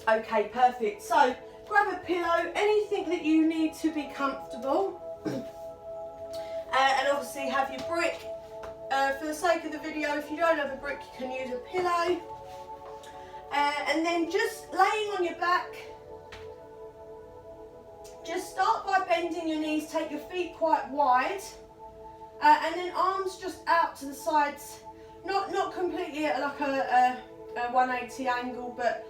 Okay, perfect. So grab a pillow, anything that you need to be comfortable. And obviously have your brick. For the sake of the video, if you don't have a brick, you can use a pillow. And then just laying on your back, just start by bending your knees, take your feet quite wide, and then arms just out to the sides, not completely at like a 180 angle, but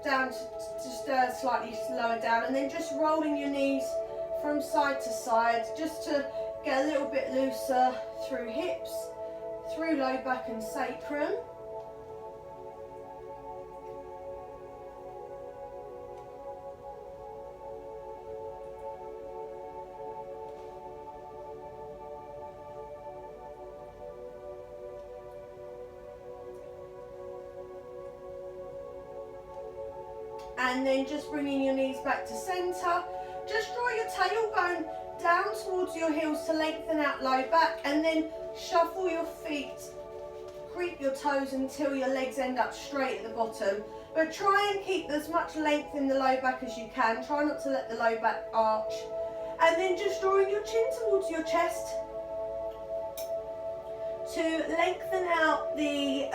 down to just slightly lower down, and then just rolling your knees from side to side, just to get a little bit looser through hips, through low back and sacrum. And then just bringing your knees back to centre. Just draw your tailbone down towards your heels to lengthen out low back, and then shuffle your feet, creep your toes until your legs end up straight at the bottom. But try and keep as much length in the low back as you can. Try not to let the low back arch. And then just drawing your chin towards your chest to lengthen out the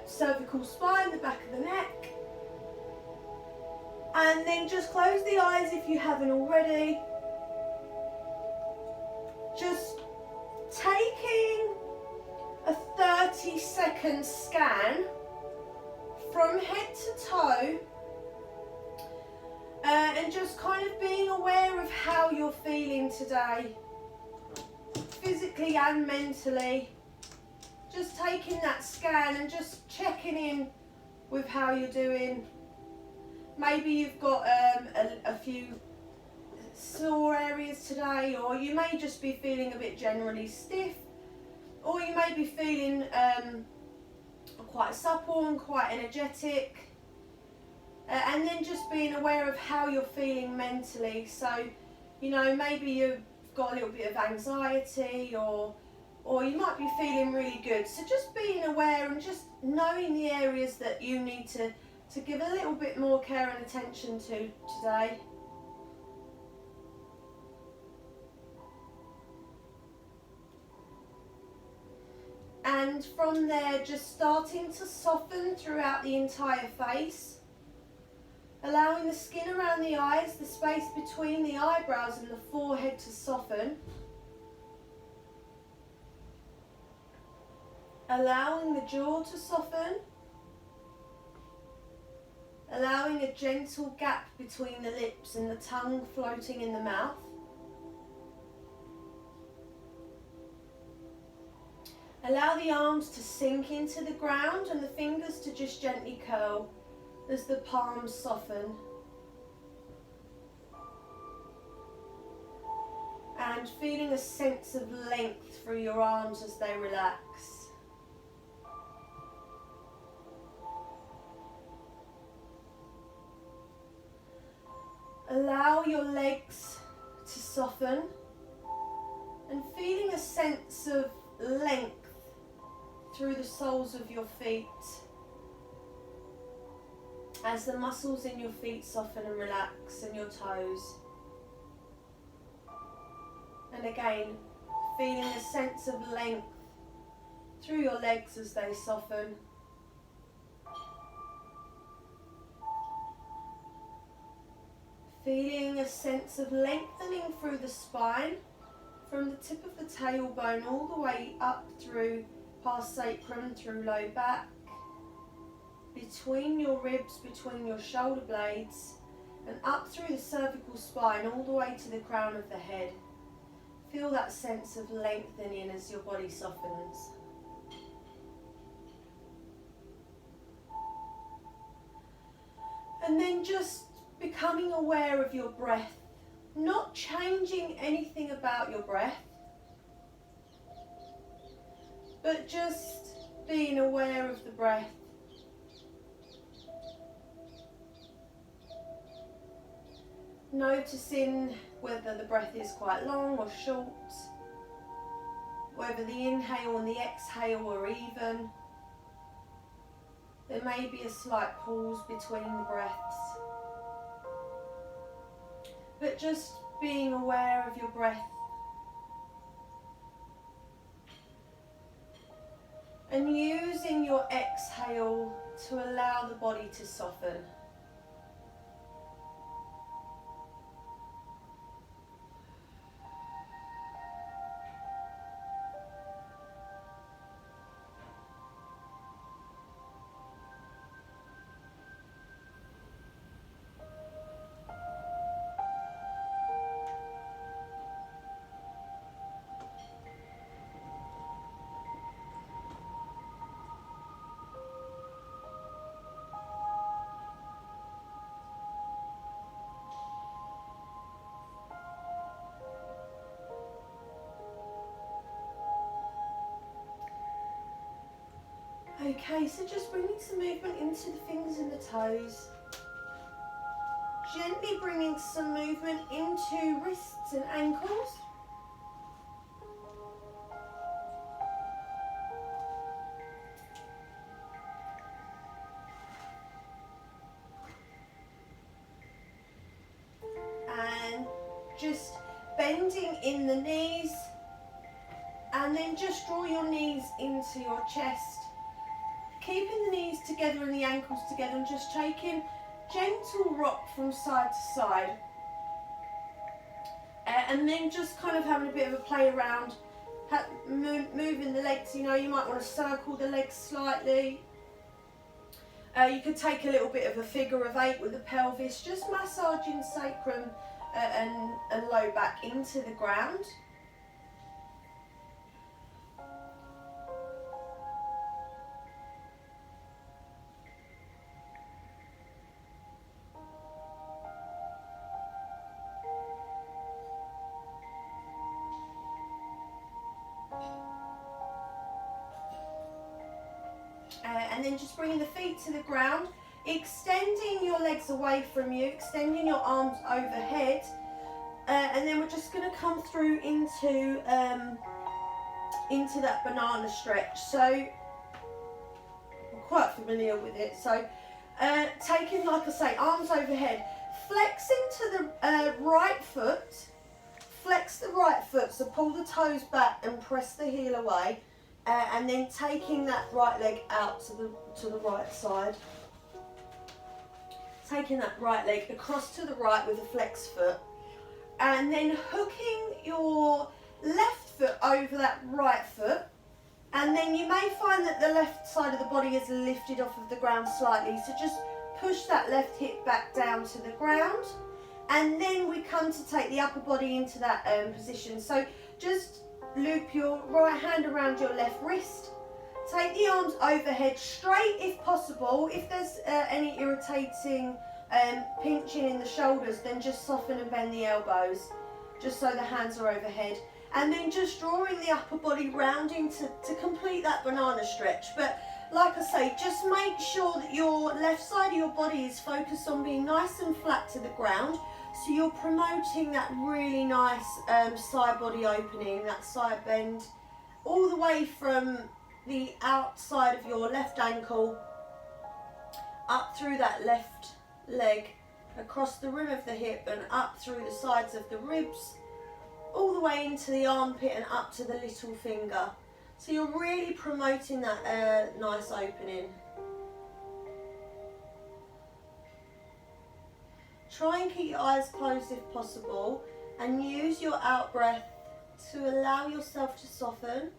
cervical spine, the back of the neck. And then just close the eyes if you haven't already. Just taking a 30-second scan from head to toe, and just kind of being aware of how you're feeling today, physically and mentally. Just taking that scan and just checking in with how you're doing. Maybe you've got a few sore areas today, or you may just be feeling a bit generally stiff, or you may be feeling quite supple and quite energetic. And then just being aware of how you're feeling mentally. So, you know, maybe you've got a little bit of anxiety, or you might be feeling really good. So just being aware and just knowing the areas that you need to give a little bit more care and attention to today. And from there, just starting to soften throughout the entire face, allowing the skin around the eyes, the space between the eyebrows and the forehead to soften. Allowing the jaw to soften. Allowing a gentle gap between the lips and the tongue floating in the mouth. Allow the arms to sink into the ground and the fingers to just gently curl as the palms soften. And feeling a sense of length through your arms as they relax. Allow your legs to soften and feeling a sense of length through the soles of your feet as the muscles in your feet soften and relax, and your toes. And again, feeling a sense of length through your legs as they soften. Feeling a sense of lengthening through the spine, from the tip of the tailbone all the way up through past sacrum, through low back, between your ribs, between your shoulder blades, and up through the cervical spine all the way to the crown of the head. Feel that sense of lengthening as your body softens. And then just becoming aware of your breath, not changing anything about your breath, but just being aware of the breath. Noticing whether the breath is quite long or short, whether the inhale and the exhale are even. there may be a slight pause between the breaths. But just being aware of your breath. And using your exhale to allow the body to soften. Okay, so just bringing some movement into the fingers and the toes. Gently bringing some movement into wrists and ankles. And just bending in the knees. And then just draw your knees into your chest. Keeping the knees together and the ankles together and just taking gentle rock from side to side. And then just kind of having a bit of a play around, moving the legs. You know, you might want to circle the legs slightly. You could take a little bit of a figure of 8 with the pelvis, just massaging sacrum and low back into the ground. And then just bringing the feet to the ground, extending your legs away from you, extending your arms overhead, and then we're just going to come through into that banana stretch. So I'm quite familiar with it. So taking, like I say, arms overhead, flexing to the right foot, flex the right foot, so pull the toes back and press the heel away. And then taking that right leg out to the right side. Taking that right leg across to the right with a flex foot. And then hooking your left foot over that right foot. And then you may find that the left side of the body is lifted off of the ground slightly. So just push that left hip back down to the ground. And then we come to take the upper body into that position. So just loop your right hand around your left wrist. Take the arms overhead straight if possible. If there's any irritating pinching in the shoulders, then just soften and bend the elbows, just so the hands are overhead. And then just drawing the upper body rounding to complete that banana stretch. But like I say, just make sure that your left side of your body is focused on being nice and flat to the ground. So you're promoting that really nice side body opening, that side bend, all the way from the outside of your left ankle, up through that left leg, across the rim of the hip and up through the sides of the ribs, all the way into the armpit and up to the little finger. So you're really promoting that nice opening. Try and keep your eyes closed if possible and use your out breath to allow yourself to soften.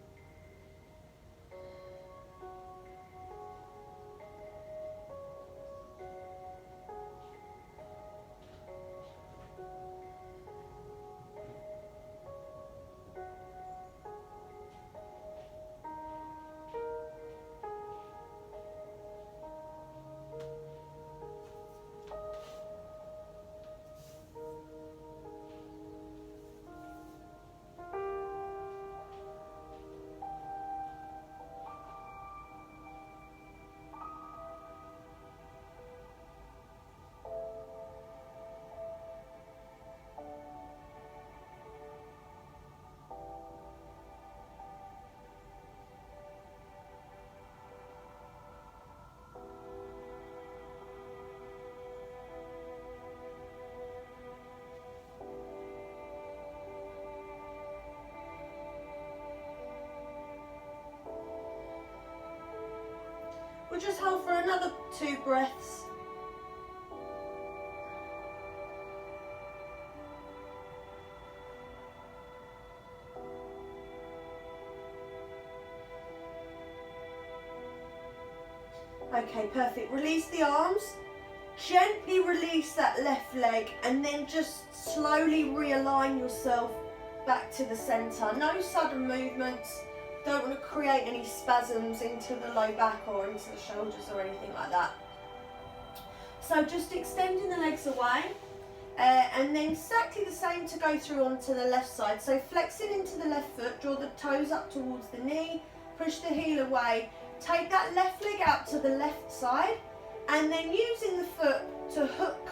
We'll just hold for another 2 breaths. Okay, perfect. Release the arms. Gently release that left leg and then just slowly realign yourself back to the centre. No sudden movements. Don't want to create any spasms into the low back or into the shoulders or anything like that. So just extending the legs away and then exactly the same to go through onto the left side. So flexing into the left foot, draw the toes up towards the knee, push the heel away, take that left leg out to the left side and then using the foot to hook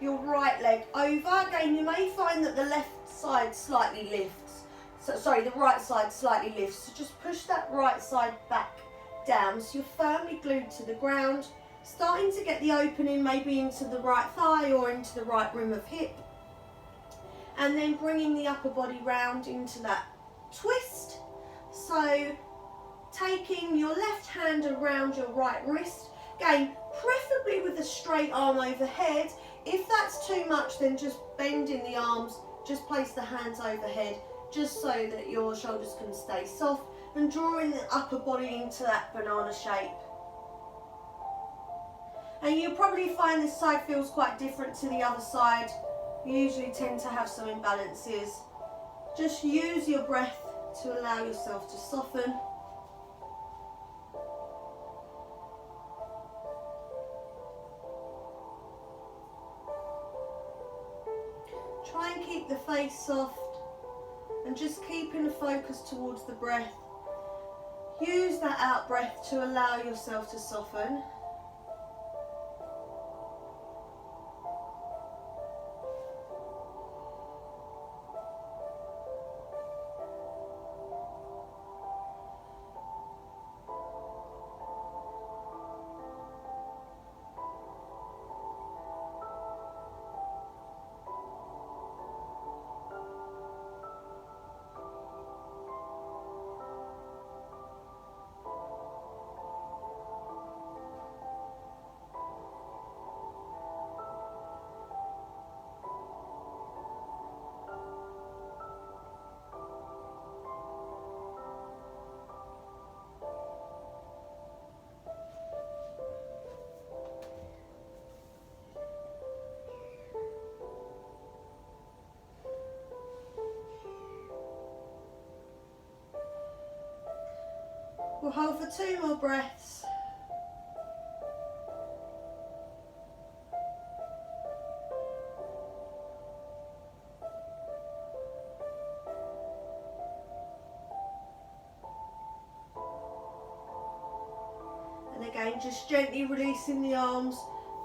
your right leg over. Again, you may find that the left side slightly lifts. So, sorry, the right side slightly lifts. So just push that right side back down so you're firmly glued to the ground. Starting to get the opening maybe into the right thigh or into the right rim of hip. And then bringing the upper body round into that twist. So taking your left hand around your right wrist. Again, preferably with a straight arm overhead. If that's too much, then just bending the arms, just place the hands overhead, just so that your shoulders can stay soft, and drawing the upper body into that banana shape. And you'll probably find this side feels quite different to the other side. You usually tend to have some imbalances. Just use your breath to allow yourself to soften. Try and keep the face soft and just keeping the focus towards the breath. Use that out breath to allow yourself to soften. We'll hold for 2 more breaths. And again, just gently releasing the arms,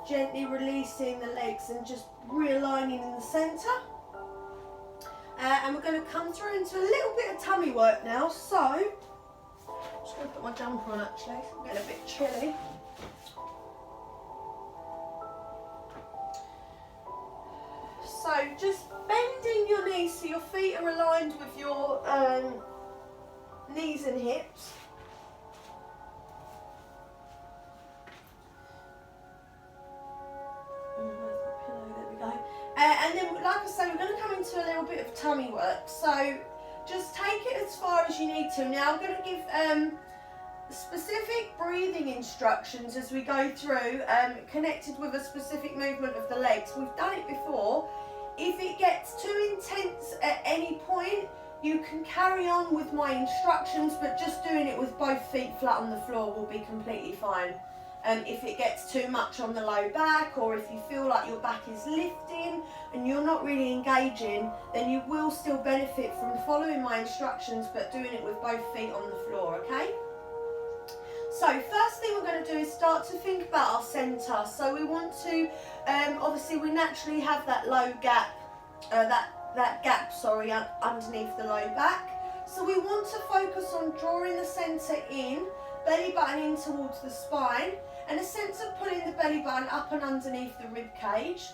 gently releasing the legs and just realigning in the centre. And we're going to come through into a little bit of tummy work now. So, I'm just going to put my jumper on actually, I'm getting a bit chilly. So just bending your knees so your feet are aligned with your knees and hips. And then, like I say, we're going to come into a little bit of tummy work. So just take it as far as you need to. Now I'm going to give specific breathing instructions as we go through, connected with a specific movement of the legs. We've done it before. If it gets too intense at any point, you can carry on with my instructions, but just doing it with both feet flat on the floor will be completely fine. If it gets too much on the low back, or if you feel like your back is lifting and you're not really engaging, then you will still benefit from following my instructions but doing it with both feet on the floor, okay? So first thing we're going to do is start to think about our centre. So we want to, obviously we naturally have that low gap, that gap underneath the low back. So we want to focus on drawing the centre in, belly button in towards the spine, and a sense of pulling the belly button up and underneath the rib cage,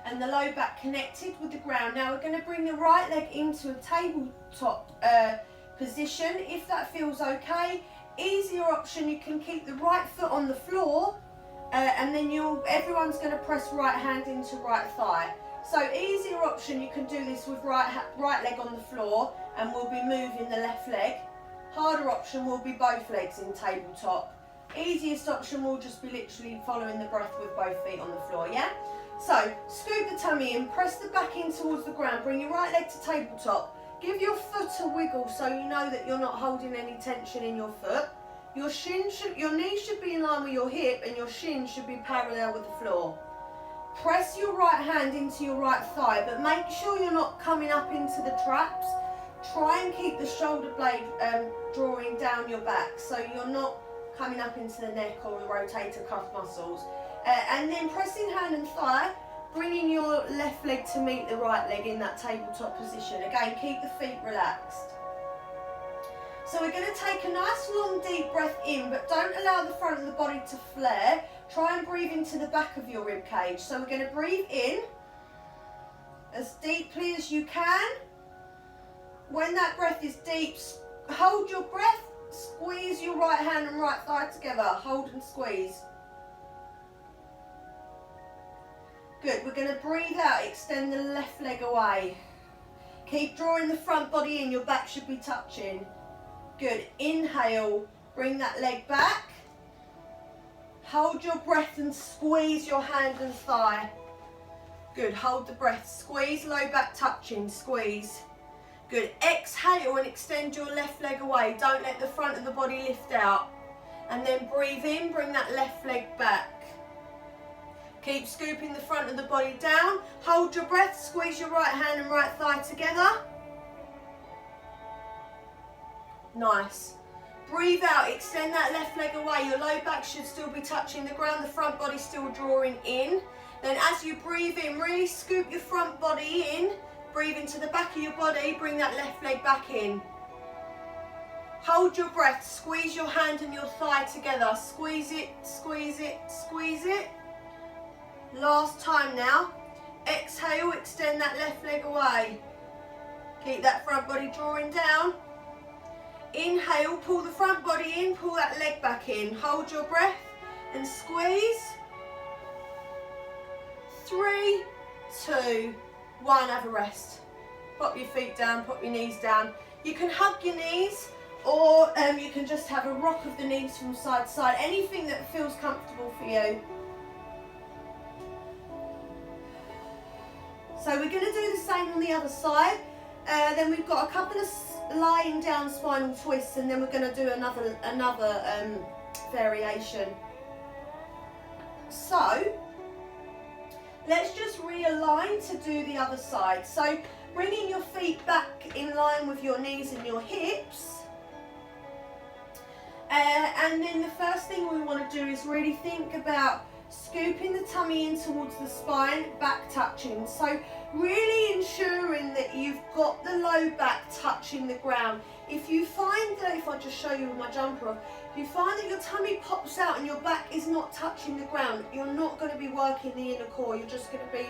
and the low back connected with the ground. Now we're going to bring the right leg into a tabletop position. If that feels okay, Easier option, you can keep the right foot on the floor, and then everyone's going to press right hand into right thigh. So easier option, you can do this with right leg on the floor, and we'll be moving the left leg. Harder option will be both legs in tabletop. Easiest option will just be literally following the breath with both feet on the floor, yeah? So, scoop the tummy in, press the back in towards the ground, bring your right leg to tabletop. Give your foot a wiggle so you know that you're not holding any tension in your foot. Your knee should be in line with your hip, and your shin should be parallel with the floor. Press your right hand into your right thigh, but make sure you're not coming up into the traps. Try and keep the shoulder blade drawing down your back so you're not coming up into the neck or the rotator cuff muscles. And then pressing hand and thigh, bringing your left leg to meet the right leg in that tabletop position. Again, keep the feet relaxed. So we're going to take a nice long deep breath in, but don't allow the front of the body to flare. Try and breathe into the back of your rib cage. So we're going to breathe in as deeply as you can. When that breath is deep, hold your breath, squeeze your right hand and right thigh together. Hold and squeeze. Good, we're going to breathe out, extend the left leg away. Keep drawing the front body in, your back should be touching. Good, inhale, bring that leg back. Hold your breath and squeeze your hand and thigh. Good, hold the breath, squeeze, low back touching, squeeze. Good, exhale and extend your left leg away. Don't let the front of the body lift out. And then breathe in, bring that left leg back. Keep scooping the front of the body down. Hold your breath, squeeze your right hand and right thigh together. Nice. Breathe out, extend that left leg away. Your low back should still be touching the ground, the front body still drawing in. Then as you breathe in, really scoop your front body in. Breathe into the back of your body, bring that left leg back in. Hold your breath, squeeze your hand and your thigh together. Squeeze it, squeeze it, squeeze it. Last time now. Exhale, extend that left leg away. Keep that front body drawing down. Inhale, pull the front body in, pull that leg back in. Hold your breath and squeeze. 3, 2, 1, have a rest. Pop your feet down, pop your knees down. You can hug your knees, or you can just have a rock of the knees from side to side. Anything that feels comfortable for you. So we're going to do the same on the other side. Then we've got a couple of lying down spinal twists, and then we're going to do another variation. So let's just realign to do the other side. So bringing your feet back in line with your knees and your hips. And then the first thing we want to do is really think about scooping the tummy in towards the spine, back touching. So really ensuring that you've got the low back touching the ground. If you find that, if I just show you with my jumper off, if you find that your tummy pops out and your back is not touching the ground, you're not going to be working the inner core. You're just going to be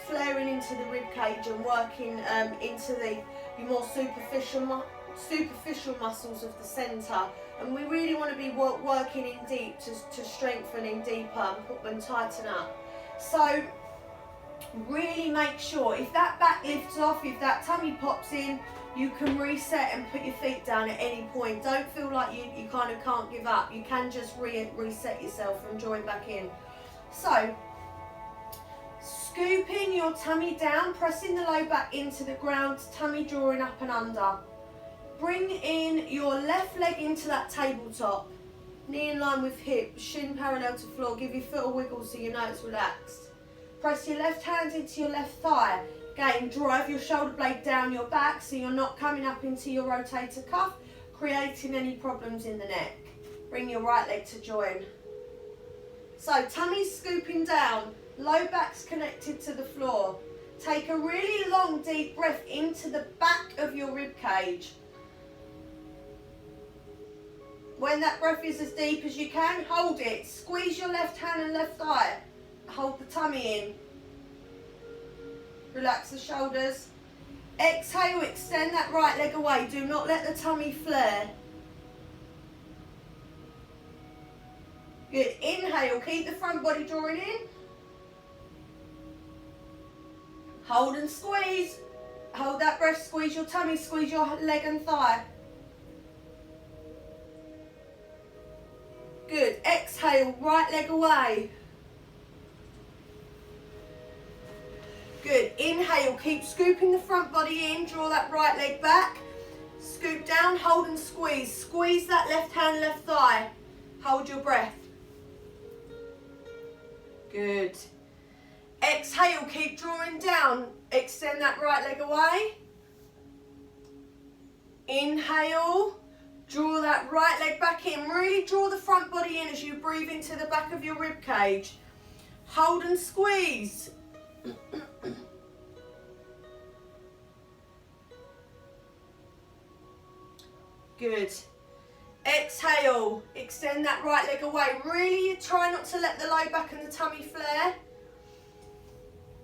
flaring into the rib cage and working into your more superficial muscles of the centre. And we really want to be working in deep to strengthen in deeper and tighten up. So really make sure, if that back lifts off, if that tummy pops in, you can reset and put your feet down at any point. Don't feel like you kind of can't give up. You can just reset yourself and join back in. So scooping your tummy down, pressing the low back into the ground, tummy drawing up and under. Bring in your left leg into that tabletop, knee in line with hip, shin parallel to floor. Give your foot a wiggle so you know it's relaxed. Press your left hand into your left thigh. Again, drive your shoulder blade down your back so you're not coming up into your rotator cuff, creating any problems in the neck. Bring your right leg to join. So tummy's scooping down, low back's connected to the floor. Take a really long deep breath into the back of your rib cage. When that breath is as deep as you can, hold it. Squeeze your left hand and left thigh. Hold the tummy in. Relax the shoulders. Exhale, extend that right leg away. Do not let the tummy flare. Good. Inhale, keep the front body drawing in. Hold and squeeze. Hold that breath, squeeze your tummy, squeeze your leg and thigh. Good. Exhale, right leg away. Good. Inhale, keep scooping the front body in, draw that right leg back. Scoop down, hold and squeeze. Squeeze that left hand, left thigh. Hold your breath. Good. Exhale, keep drawing down. Extend that right leg away. Inhale, draw that right leg back in. Really draw the front body in as you breathe into the back of your rib cage. Hold and squeeze. Good. Exhale, extend that right leg away. Really try not to let the low back and the tummy flare.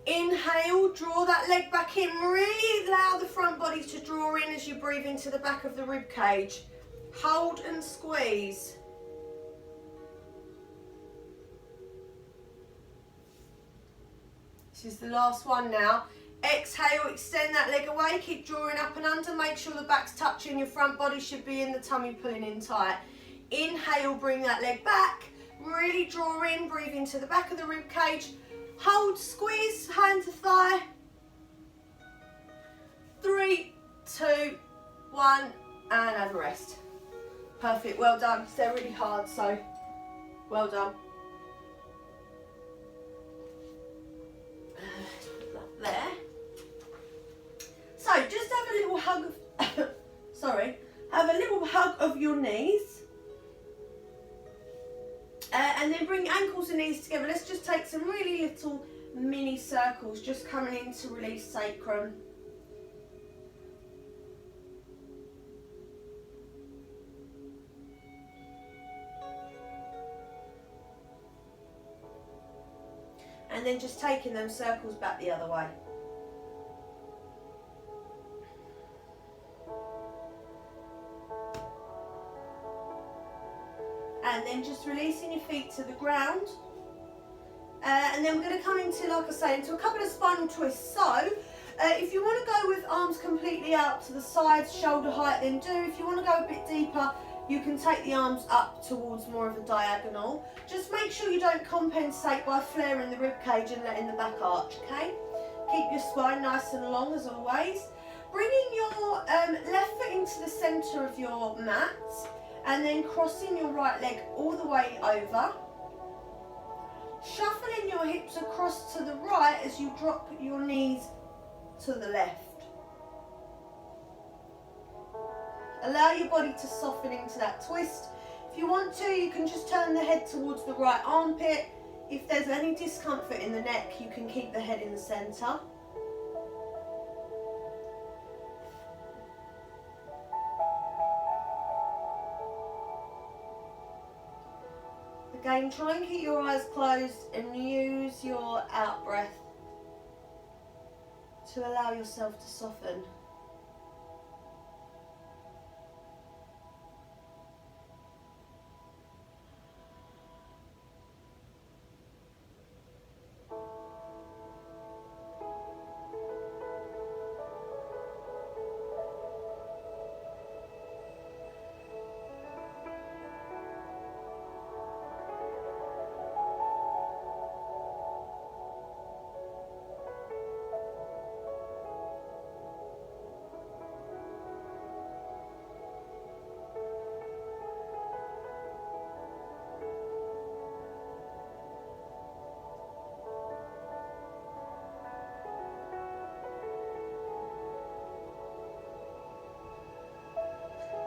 Inhale, draw that leg back in. Really allow the front body to draw in as you breathe into the back of the rib cage. Hold and squeeze. This is the last one now. Exhale, extend that leg away, keep drawing up and under, make sure the back's touching, your front body should be in, the tummy pulling in tight. Inhale, bring that leg back, really draw in, breathe into the back of the rib cage. Hold, squeeze, hand to thigh. 3, 2, 1, and have a rest. Perfect, well done. They're really hard, so well done. There. So just have a little hug of, have a little hug of your knees. And then bring ankles and knees together. Let's just take some really little mini circles, just coming in to release sacrum. And then just taking them circles back the other way. And then just releasing your feet to the ground. And then we're going to come into, like I say, into a couple of spinal twists. So, if you want to go with arms completely out to the sides, shoulder height, then do. If you want to go a bit deeper, you can take the arms up towards more of a diagonal. Just make sure you don't compensate by flaring the rib cage and letting the back arch, okay? Keep your spine nice and long as always. Bringing your left foot into the centre of your mat and then crossing your right leg all the way over. Shuffling your hips across to the right as you drop your knees to the left. Allow your body to soften into that twist. If you want to, you can just turn the head towards the right armpit. If there's any discomfort in the neck, you can keep the head in the centre. Again, try and keep your eyes closed and use your out breath to allow yourself to soften.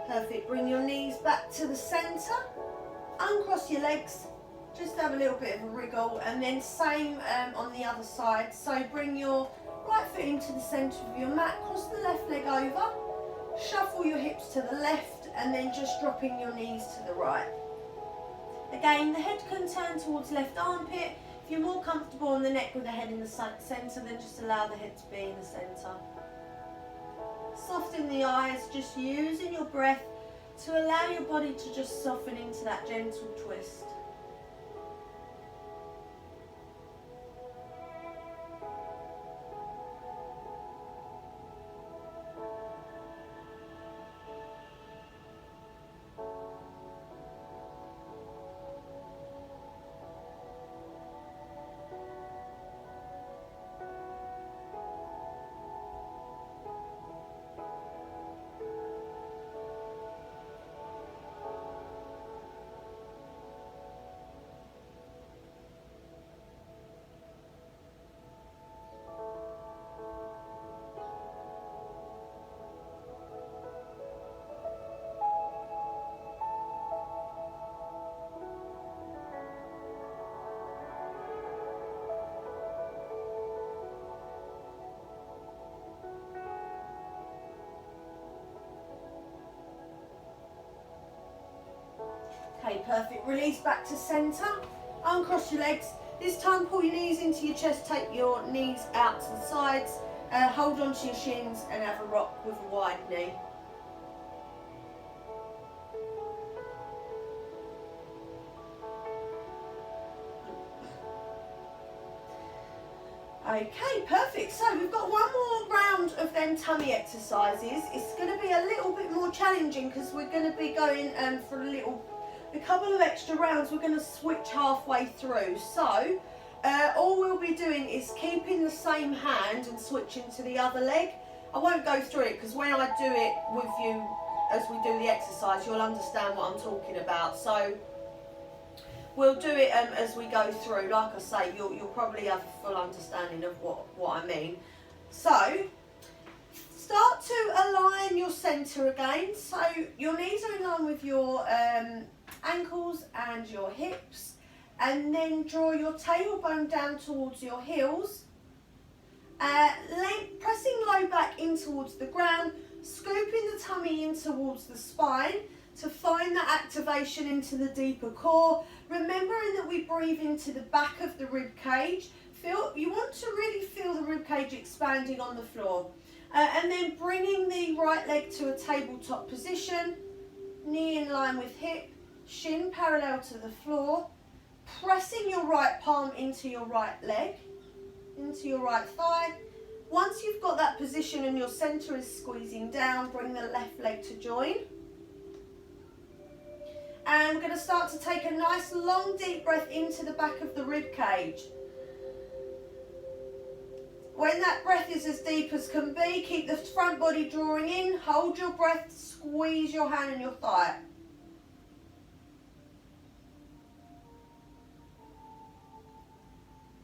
Perfect, bring your knees back to the centre, uncross your legs, just have a little bit of a wriggle, and then same on the other side. So bring your right foot into the centre of your mat, cross the left leg over, shuffle your hips to the left, and then just dropping your knees to the right. Again, the head can turn towards left armpit. If you're more comfortable on the neck with the head in the centre, then just allow the head to be in the centre. Soften the eyes, just using your breath to allow your body to just soften into that gentle twist. Okay, perfect. Release back to centre. Uncross your legs. This time pull your knees into your chest, take your knees out to the sides, hold on to your shins and have a rock with a wide knee. Okay, perfect. So we've got one more round of them tummy exercises. It's going to be a little bit more challenging because we're going to be going for a couple of extra rounds. We're going to switch halfway through. So all we'll be doing is keeping the same hand and switching to the other leg. I won't go through it because when I do it with you as we do the exercise, you'll understand what I'm talking about. So we'll do it as we go through. Like I say, you'll probably have a full understanding of what I mean. So start to align your centre again. So your knees are in line with your ankles and your hips. And then draw your tailbone down towards your heels. Pressing low back in towards the ground. Scooping the tummy in towards the spine to find that activation into the deeper core. Remembering that we breathe into the back of the rib cage. You want to really feel the rib cage expanding on the floor. And then bringing the right leg to a tabletop position. Knee in line with hip. Shin parallel to the floor. Pressing your right palm into your right leg, into your right thigh. Once you've got that position and your centre is squeezing down, bring the left leg to join. And we're going to start to take a nice long deep breath into the back of the rib cage. When that breath is as deep as can be, keep the front body drawing in, hold your breath, squeeze your hand and your thigh.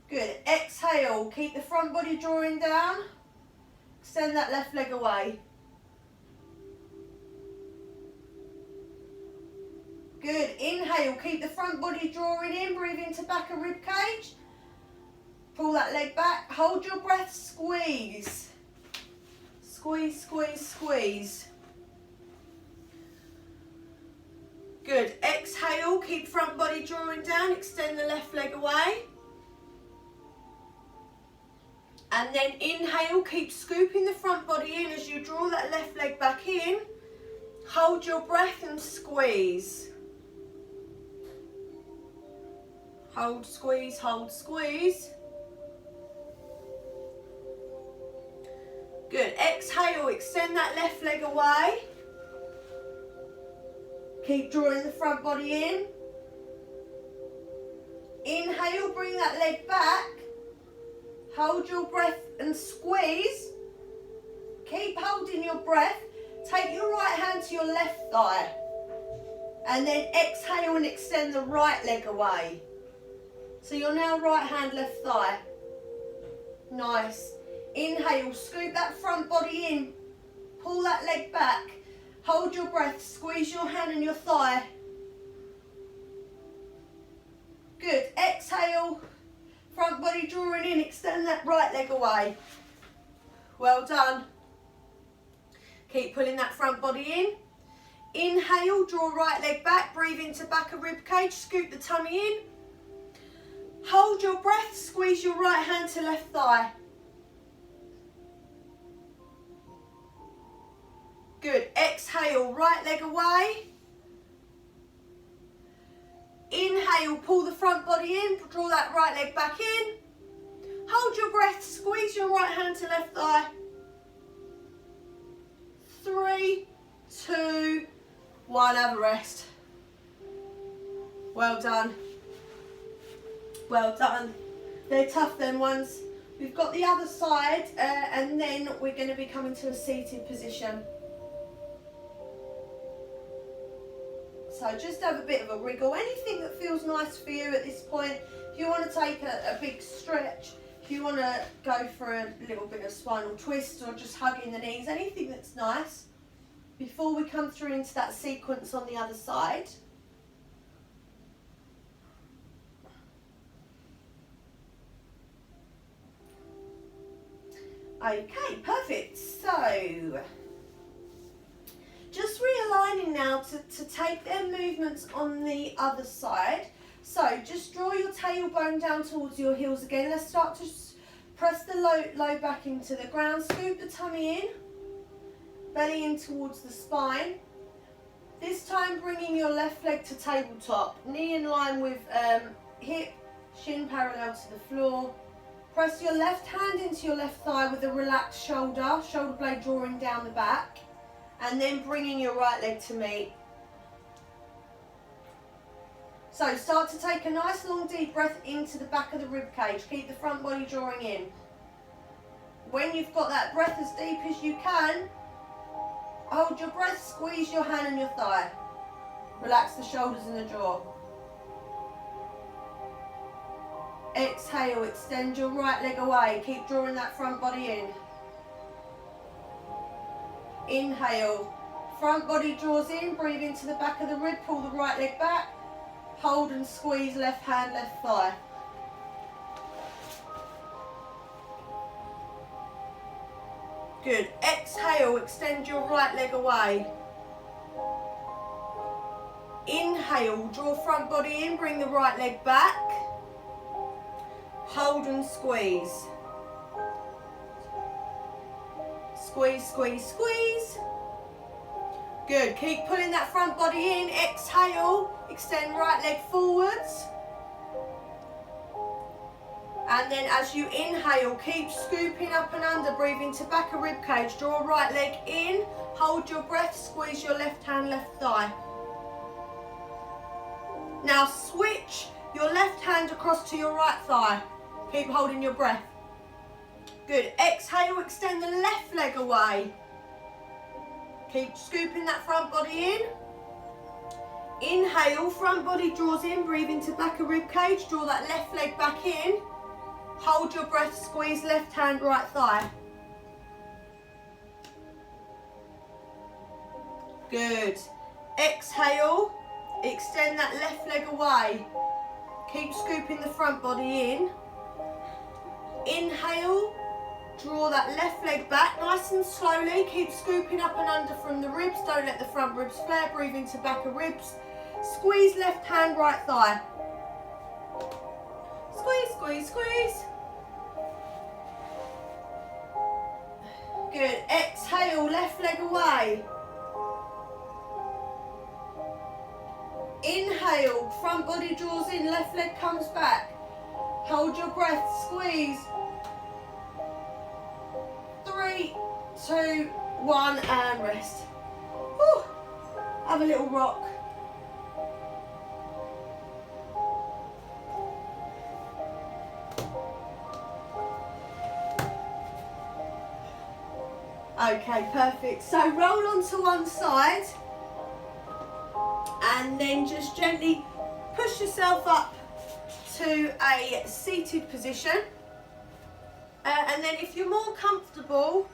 Good. Exhale. Keep the front body drawing down. Extend that left leg away. Good. Inhale. Keep the front body drawing in. Breathe into back of rib cage. Pull that leg back. Hold your breath. Squeeze. Squeeze, squeeze, squeeze. Good. Exhale. Keep front body drawing down. Extend the left leg away. And then inhale, keep scooping the front body in as you draw that left leg back in. Hold your breath and squeeze. Hold, squeeze, hold, squeeze. Good. Exhale, extend that left leg away. Keep drawing the front body in. Inhale, bring that leg back. Hold your breath and squeeze. Keep holding your breath. Take your right hand to your left thigh. And then exhale and extend the right leg away. So you're now right hand, left thigh. Nice. Inhale, scoop that front body in. Pull that leg back. Hold your breath. Squeeze your hand and your thigh. Good. Exhale. Front body drawing in, extend that right leg away. Well done. Keep pulling that front body in. Inhale, draw right leg back, breathe into back of rib cage, scoop the tummy in. Hold your breath, squeeze your right hand to left thigh. Good. Exhale, right leg away. Inhale, pull the front body in, draw that right leg back in. Hold your breath, squeeze your right hand to left thigh. 3, 2, 1, have a rest. Well done. Well done. They're tough, them ones. We've got the other side and then we're going to be coming to a seated position. So just have a bit of a wriggle. Anything that feels nice for you at this point. If you want to take a big stretch, if you want to go for a little bit of spinal twist or just hugging the knees, anything that's nice before we come through into that sequence on the other side. Okay, perfect. So just realigning going now to take their movements on the other side. So just draw your tailbone down towards your heels again. Let's start to press the low back into the ground. Scoop the tummy in, belly in towards the spine. This time bringing your left leg to tabletop. Knee in line with hip, shin parallel to the floor. Press your left hand into your left thigh with a relaxed shoulder blade drawing down the back. And then bringing your right leg to meet. So start to take a nice long deep breath into the back of the rib cage. Keep the front body drawing in. When you've got that breath as deep as you can, hold your breath, squeeze your hand and your thigh. Relax the shoulders and the jaw. Exhale, extend your right leg away. Keep drawing that front body in. Inhale, front body draws in, breathe into the back of the rib, pull the right leg back. Hold and squeeze left hand, left thigh. Good. Exhale, extend your right leg away. Inhale, draw front body in, bring the right leg back. Hold and squeeze. Squeeze, squeeze, squeeze. Good. Keep pulling that front body in. Exhale, extend right leg forwards. And then as you inhale, keep scooping up and under, breathe into back of rib cage. Draw right leg in, hold your breath, squeeze your left hand, left thigh. Now switch your left hand across to your right thigh. Keep holding your breath. Good. Exhale, extend the left leg away. Keep scooping that front body in. Inhale, front body draws in, breathe into back of rib cage. Draw that left leg back in. Hold your breath, squeeze left hand, right thigh. Good. Exhale, extend that left leg away. Keep scooping the front body in. Inhale, draw that left leg back nice and slowly. Keep scooping up and under from the ribs. Don't let the front ribs flare. Breathe into back of ribs. Squeeze left hand, right thigh. Squeeze, squeeze, squeeze. Good. Exhale, left leg away. Inhale, front body draws in, left leg comes back. Hold your breath, squeeze. 3, 2, 1 and rest. Whew. Have a little rock. Okay, perfect. So roll onto one side and then just gently push yourself up to a seated position. And then if you're more comfortable,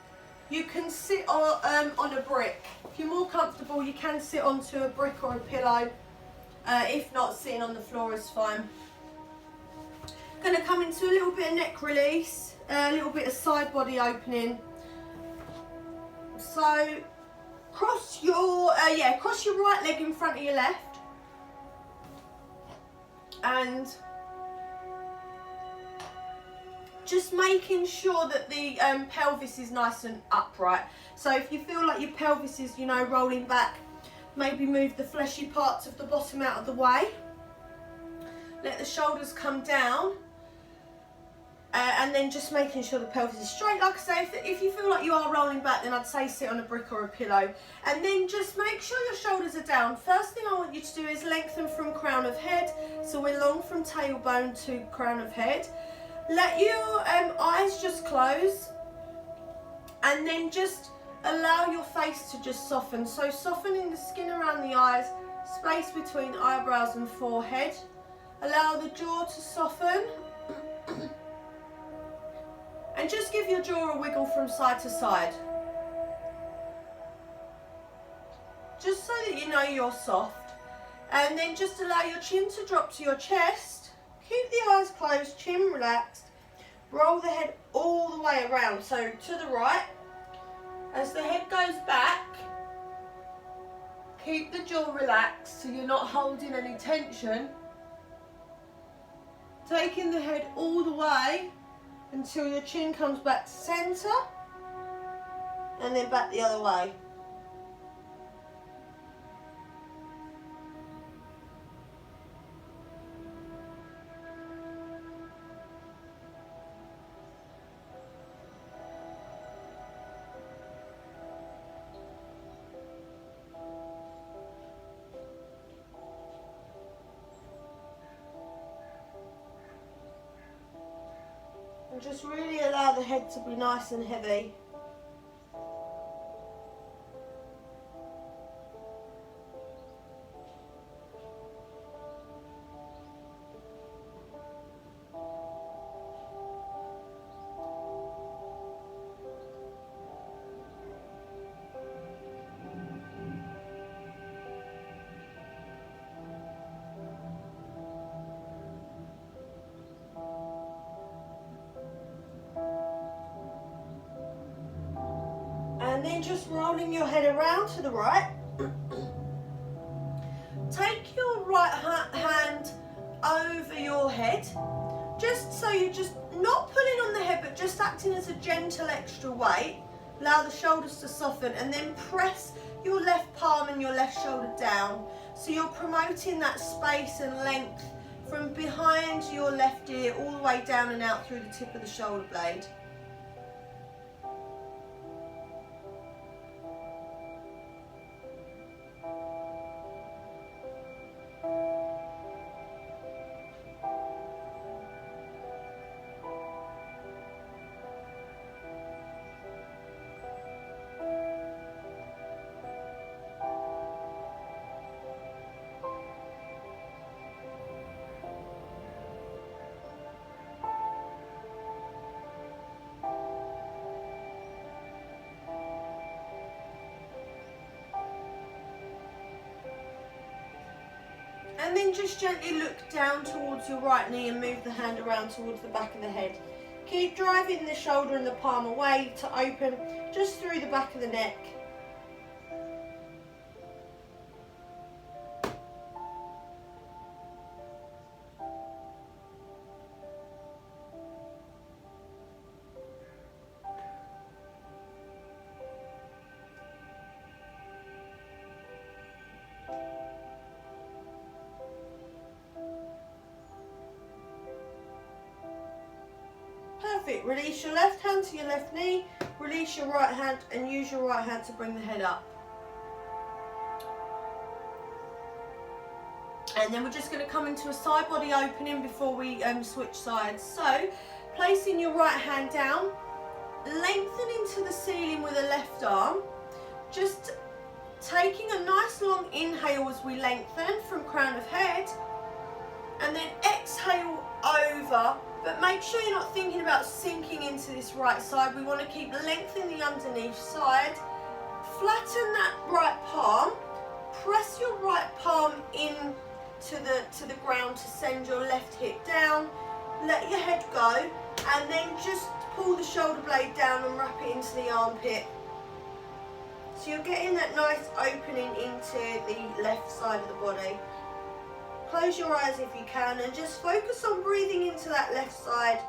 you can sit on a brick. If you're more comfortable, you can sit onto a brick or a pillow. If not, sitting on the floor is fine. Going to come into a little bit of neck release, a little bit of side body opening. So cross your right leg in front of your left, and just making sure that the pelvis is nice and upright. So if you feel like your pelvis is, rolling back, maybe move the fleshy parts of the bottom out of the way. Let the shoulders come down. And then just making sure the pelvis is straight. Like I say, if you feel like you are rolling back, then I'd say sit on a brick or a pillow. And then just make sure your shoulders are down. First thing I want you to do is lengthen from crown of head. So we're long from tailbone to crown of head. Let your eyes just close. And then just allow your face to just soften. So softening the skin around the eyes, space between eyebrows and forehead. Allow the jaw to soften. And just give your jaw a wiggle from side to side. Just so that you know you're soft. And then just allow your chin to drop to your chest. Keep the eyes closed, chin relaxed. Roll the head all the way around, so to the right. As the head goes back, Keep the jaw relaxed so you're not holding any tension. Taking the head all the way until your chin comes back to centre and then back the other way. And just really allow the head to be nice and heavy. And then just rolling your head around to the right. Take your right hand over your head, just so you're just not pulling on the head, but just acting as a gentle extra weight. Allow the shoulders to soften, and then press your left palm and your left shoulder down. So you're promoting that space and length from behind your left ear all the way down and out through the tip of the shoulder blade. And then just gently look down towards your right knee and move the hand around towards the back of the head. Keep driving the shoulder and the palm away to open just through the back of the neck. Perfect. Release your left hand to your left knee, release your right hand and use your right hand to bring the head up. And then we're just going to come into a side body opening before we switch sides. So, placing your right hand down, lengthening to the ceiling with the left arm, just taking a nice long inhale as we lengthen from crown of head, and then exhale over. But make sure you're not thinking about sinking into this right side. We want to keep lengthening the underneath side. Flatten that right palm. Press your right palm in to the ground to send your left hip down. Let your head go. And then just pull the shoulder blade down and wrap it into the armpit. So you're getting that nice opening into the left side of the body. Close your eyes if you can and just focus on breathing into that left side.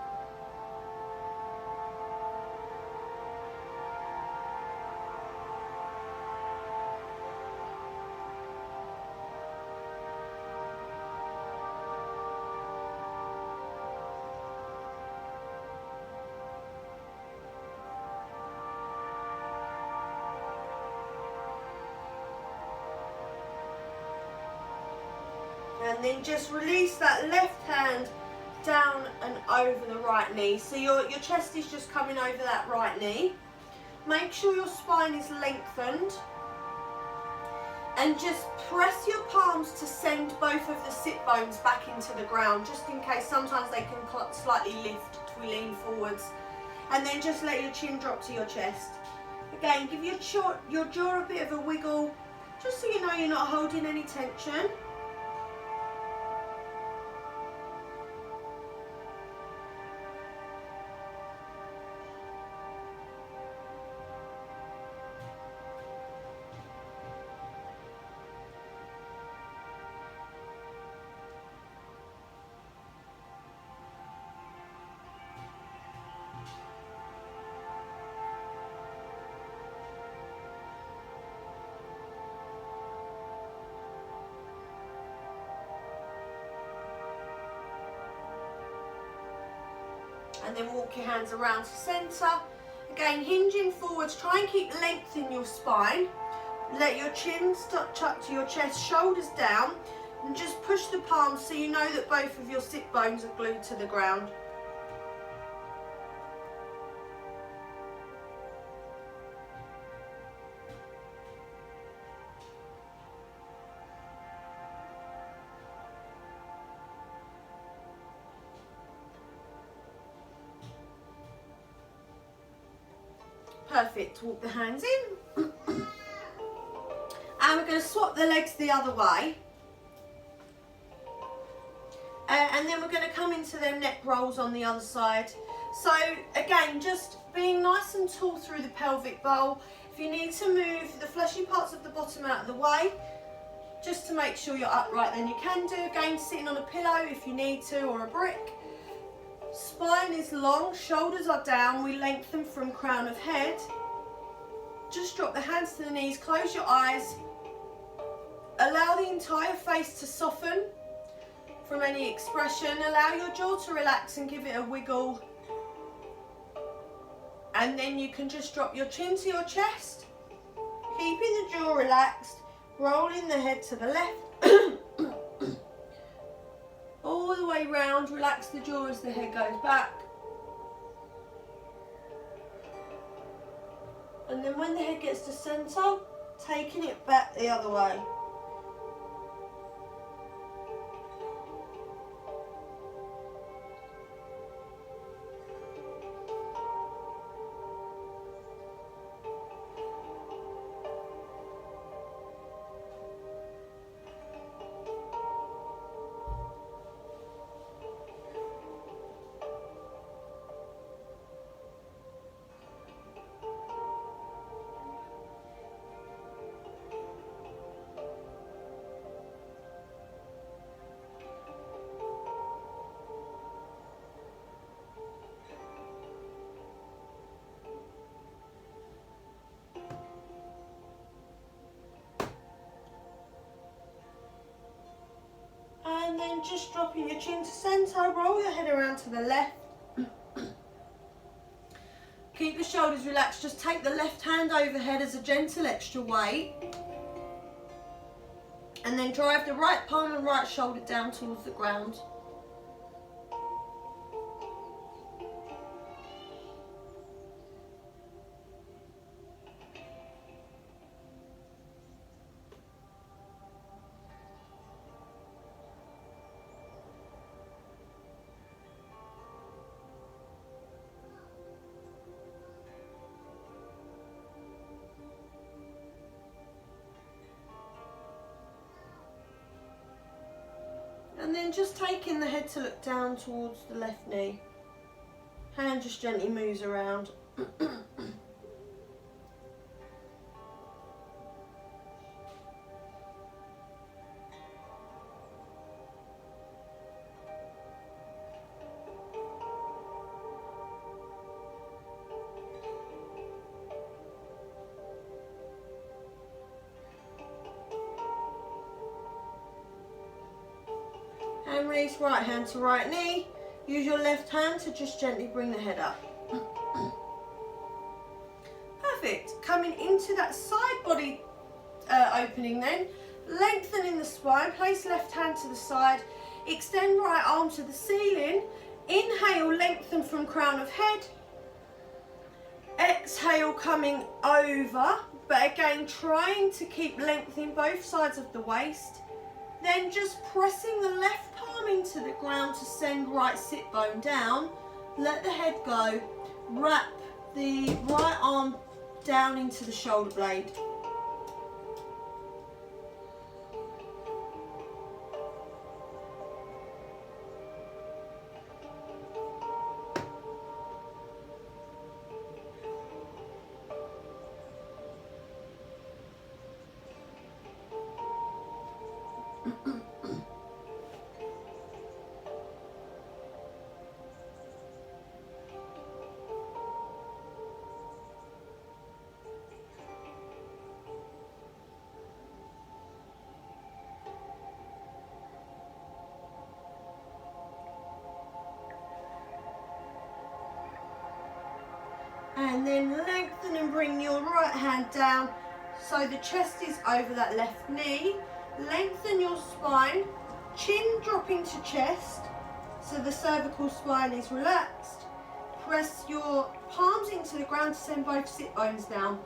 And then just release that left hand down and over the right knee. So your chest is just coming over that right knee. Make sure your spine is lengthened. And just press your palms to send both of the sit bones back into the ground, just in case sometimes they can slightly lift if we lean forwards. And then just let your chin drop to your chest. Again, give your jaw a bit of a wiggle, just so you know you're not holding any tension. And then walk your hands around to centre. Again, hinging forwards, try and keep length in your spine. Let your chin tuck to your chest, shoulders down, and just push the palms so you know that both of your sit bones are glued to the ground. Perfect, walk the hands in. And we're going to swap the legs the other way. And then we're going to come into them neck rolls on the other side. So again, just being nice and tall through the pelvic bowl. If you need to move the fleshy parts of the bottom out of the way, just to make sure you're upright, then you can do. Again, sitting on a pillow if you need to, or a brick. Spine is long, shoulders are down, we lengthen from crown of head. Just drop the hands to the knees, close your eyes. Allow the entire face to soften from any expression. Allow your jaw to relax and give it a wiggle. And then you can just drop your chin to your chest, keeping the jaw relaxed, rolling the head to the left. All the way round, relax the jaw as the head goes back. And then when the head gets to centre, taking it back the other way. And then just dropping your chin to centre, roll your head around to the left. Keep the shoulders relaxed, just take the left hand overhead as a gentle extra weight. And then drive the right palm and right shoulder down towards the ground. And then just taking the head to look down towards the left knee. Hand just gently moves around. And release right hand to right knee. Use your left hand to just gently bring the head up. Perfect. Coming into that side body opening then. Lengthening the spine. Place left hand to the side. Extend right arm to the ceiling. Inhale, lengthen from crown of head. Exhale, coming over. But again, trying to keep lengthening both sides of the waist. Then just pressing the left palm into the ground to send right sit bone down. Let the head go. Wrap the right arm down into the shoulder blade. And then lengthen and bring your right hand down so the chest is over that left knee. Lengthen your spine, chin dropping to chest so the cervical spine is relaxed. Press your palms into the ground to send both sit bones down.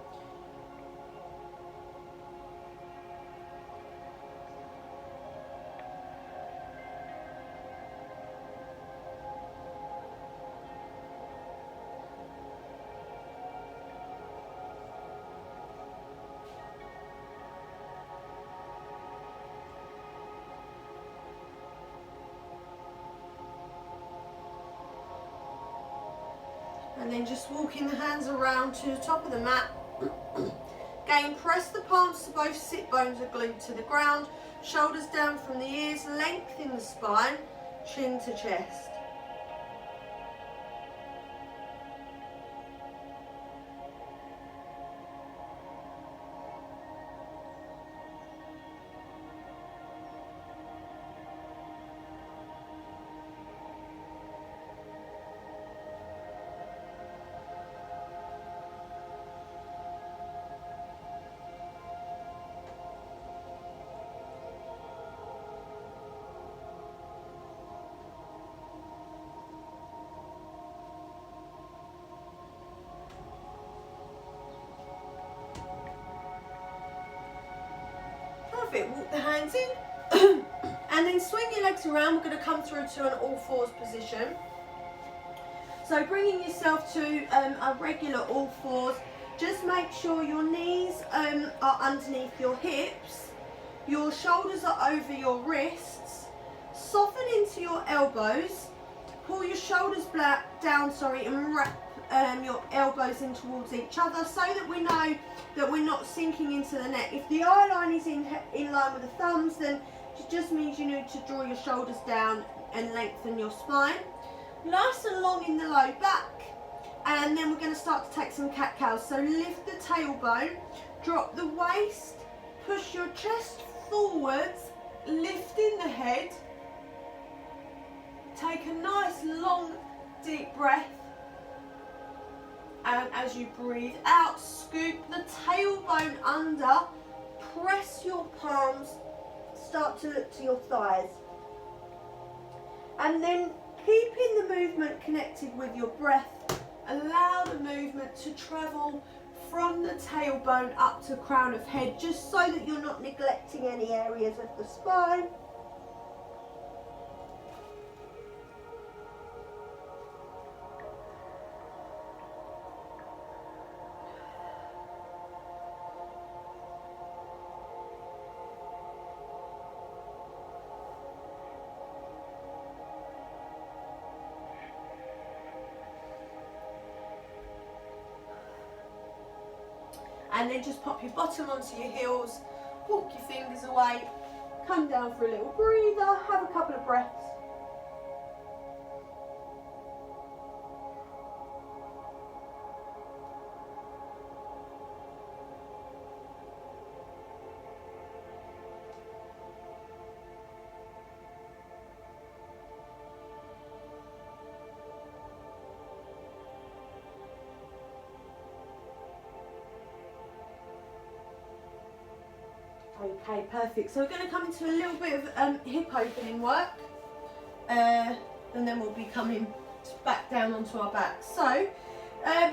And then just walking the hands around to the top of the mat. Again, press the palms to both sit bones are glued to the ground. Shoulders down from the ears, lengthen the spine, chin to chest. Walk the hands in and then swing your legs around. We're going to come through to an all fours position. So bringing yourself to a regular all fours, just make sure your knees are underneath your hips, your shoulders are over your wrists, soften into your elbows, pull your shoulders down and wrap your elbows in towards each other so that we know that we're not sinking into the neck. If the eye line is in line with the thumbs, then it just means you need to draw your shoulders down and lengthen your spine. Nice and long in the low back. And then we're going to start to take some cat-cows. So lift the tailbone, drop the waist, push your chest forwards, lifting the head. Take a nice long deep breath. And as you breathe out, scoop the tailbone under, press your palms, start to look to your thighs. And then keeping the movement connected with your breath, allow the movement to travel from the tailbone up to crown of head, just so that you're not neglecting any areas of the spine. And then just pop your bottom onto your heels, walk your fingers away, come down for a little breather, have a couple of breaths. Okay, perfect. So we're going to come into a little bit of hip opening work, and then we'll be coming back down onto our back. So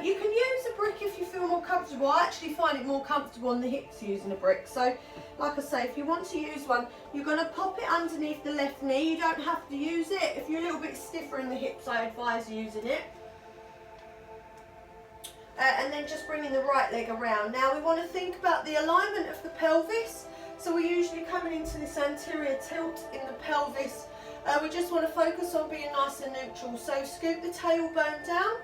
you can use a brick if you feel more comfortable. I actually find it more comfortable on the hips using a brick. So like I say, if you want to use one, you're going to pop it underneath the left knee. You don't have to use it. If you're a little bit stiffer in the hips, I advise using it. And then just bringing the right leg around. Now we want to think about the alignment of the pelvis. So we're usually coming into this anterior tilt in the pelvis. We just want to focus on being nice and neutral. So scoop the tailbone down,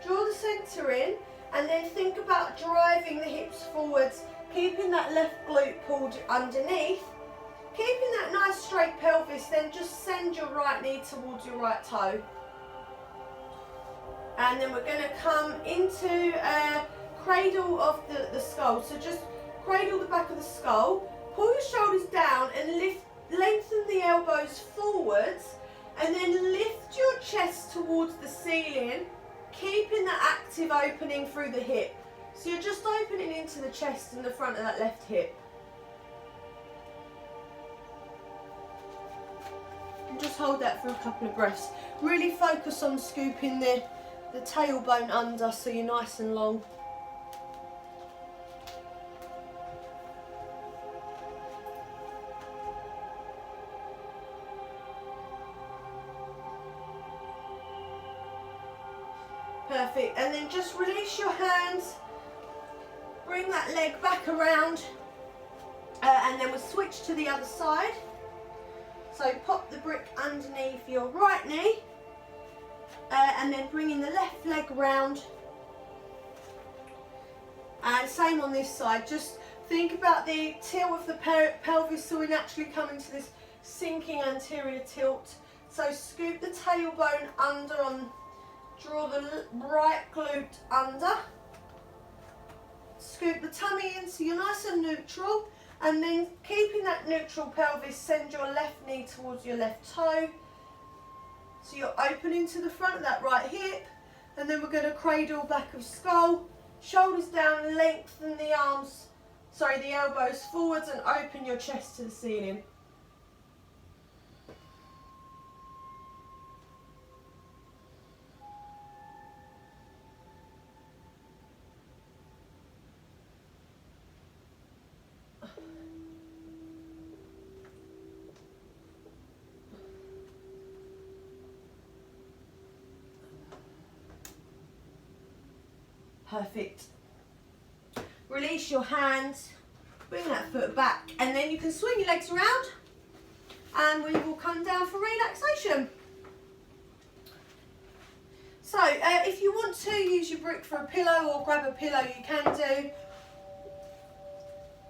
draw the centre in, and then think about driving the hips forwards, keeping that left glute pulled underneath, keeping that nice straight pelvis, then just send your right knee towards your right toe. And then we're going to come into a cradle of the skull. So just cradle the back of the skull, pull your shoulders down and lengthen the elbows forwards, and then lift your chest towards the ceiling, keeping that active opening through the hip. So you're just opening into the chest and the front of that left hip. And just hold that for a couple of breaths. Really focus on scooping the tailbone under so you're nice and long. Perfect, and then just release your hands, bring that leg back around, and then we'll switch to the other side. So pop the brick underneath your right knee, and then bringing the left leg round, and same on this side. Just think about the tilt of the pelvis, so we naturally come into this sinking anterior tilt. So scoop the tailbone under on. Draw the right glute under, scoop the tummy in so you're nice and neutral, and then keeping that neutral pelvis, send your left knee towards your left toe. So you're opening to the front of that right hip, and then we're going to cradle back of skull, shoulders down, lengthen the arms, the elbows forwards, and open your chest to the ceiling. Perfect. Release your hands, bring that foot back, and then you can swing your legs around and we will come down for relaxation. So if you want to use your brick for a pillow or grab a pillow, you can do.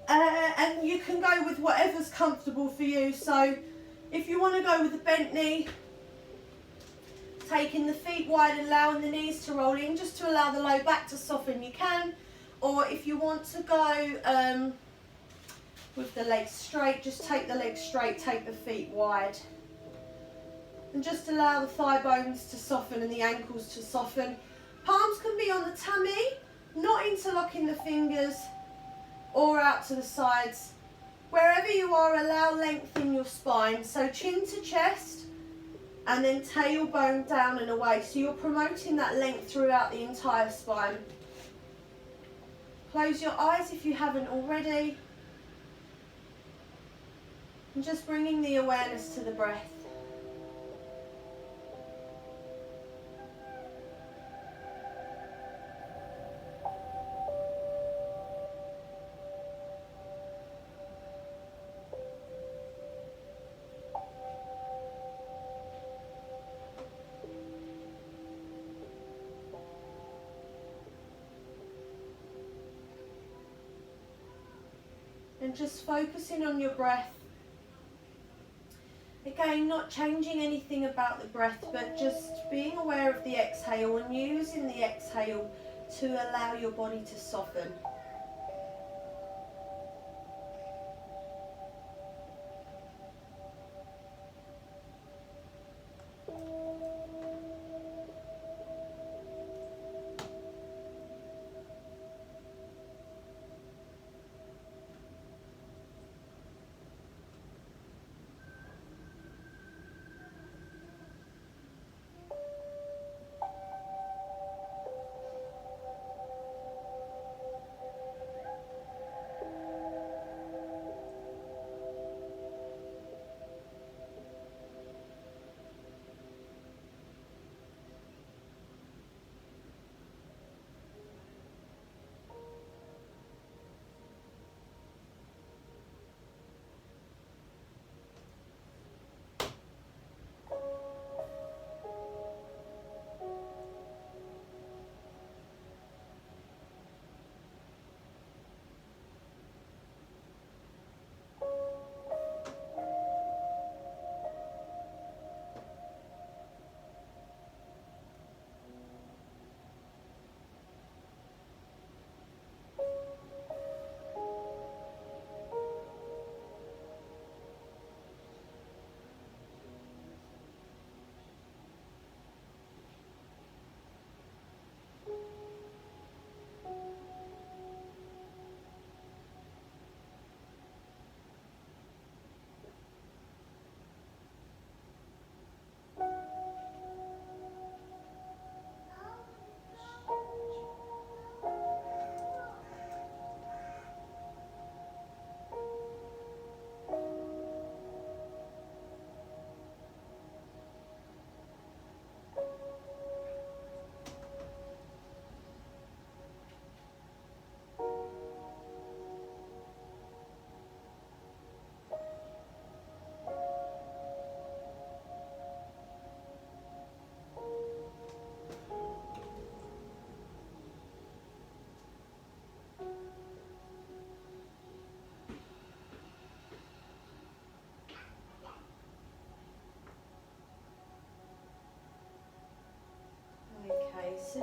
And you can go with whatever's comfortable for you. So if you want to go with a bent knee, taking the feet wide and allowing the knees to roll in just to allow the low back to soften, you can. Or if you want to go with the legs straight, just take the legs straight, take the feet wide. And just allow the thigh bones to soften and the ankles to soften. Palms can be on the tummy, not interlocking the fingers or out to the sides. Wherever you are, allow length in your spine. So chin to chest, and then tailbone down and away. So you're promoting that length throughout the entire spine. Close your eyes if you haven't already. And just bringing the awareness to the breath. And just focusing on your breath. Again, not changing anything about the breath, but just being aware of the exhale and using the exhale to allow your body to soften.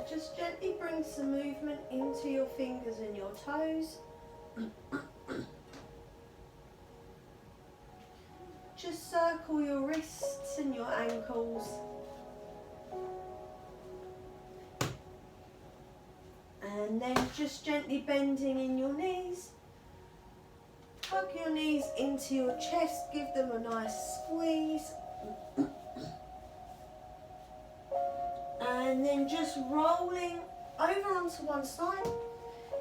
just gently bring some movement into your fingers and your toes. Just circle your wrists and your ankles. And then just gently bending in your knees. Hug your knees into your chest, give them a nice squeeze. And then just rolling over onto one side.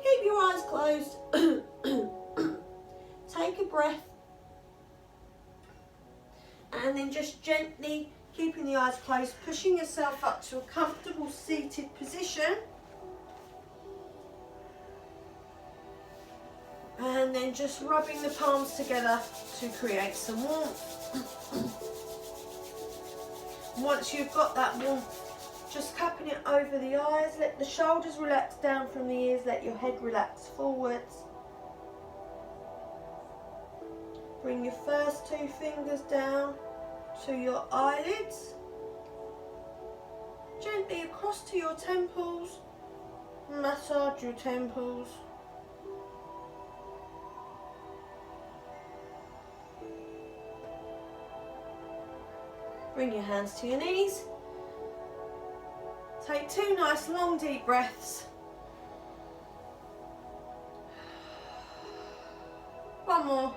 Keep your eyes closed. Take a breath. And then just gently, keeping the eyes closed, pushing yourself up to a comfortable seated position. And then just rubbing the palms together to create some warmth. Once you've got that warmth, just cupping it over the eyes, let the shoulders relax down from the ears, let your head relax forwards. Bring your first two fingers down to your eyelids. Gently across to your temples, massage your temples. Bring your hands to your knees. Take two nice long deep breaths. One more.